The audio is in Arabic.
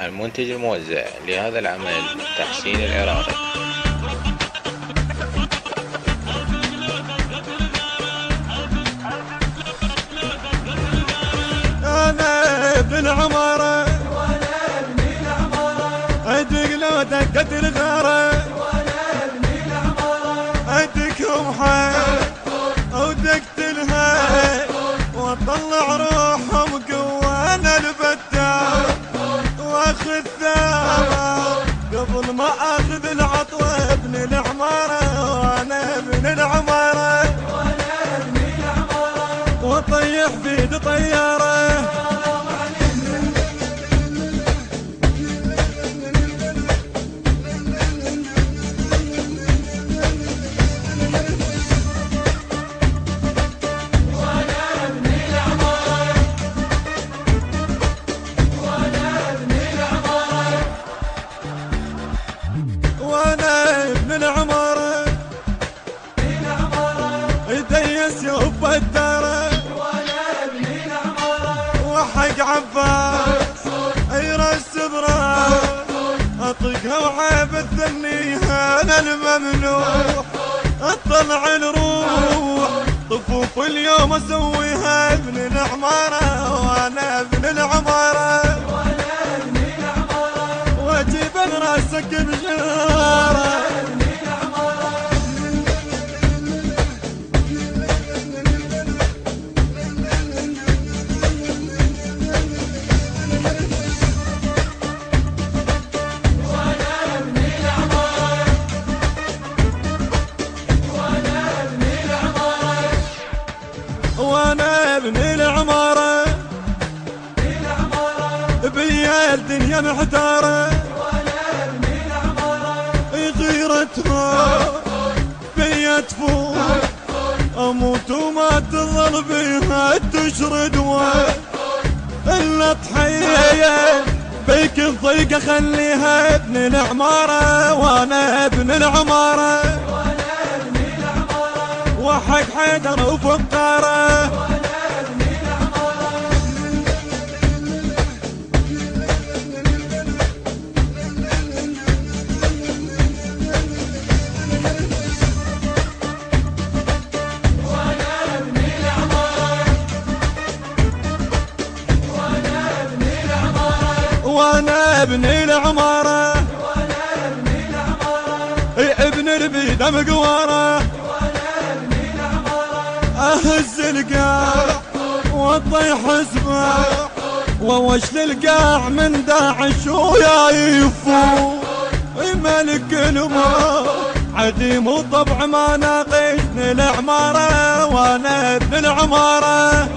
المنتج الموزع لهذا العمل تحسين العراقي. أنا ابن العمارة أدق لو دقت الغارة أدقهم حي أو دقت الهي وأطلع روحهم قوة أنا البتال وأخذ ثابة قبل ما أخذ العطوة. ابن العمارة وأنا ابن العمارة وطيح بيد طيارة. وانا ابن العمارة يديس يوب الدارة وحق عباس اي راس براس اطلقها وعيب الثنيها انا الممنوع اطلع الروح طفوف اليوم اسويها. ابن العمارة وانا ابن العمارة واجيب راسك بجارة. وانا ابن العمارة بيا الدنيا محتارة غيرتها بيا تفوت اموت وما تظل بيها تشرد الا تحية بيك الضيقة خليها. ابن العمارة وانا ابن العمارة وحق حيدر وفقارة. وانا ابن العمارة ابن البيدة مقوارة اهز القاع والطيح اسبع ووش للقاع من داعش ويا يفو ملك الماء عديم وطبع ما ناقشني العمارة وانا ابن العمارة.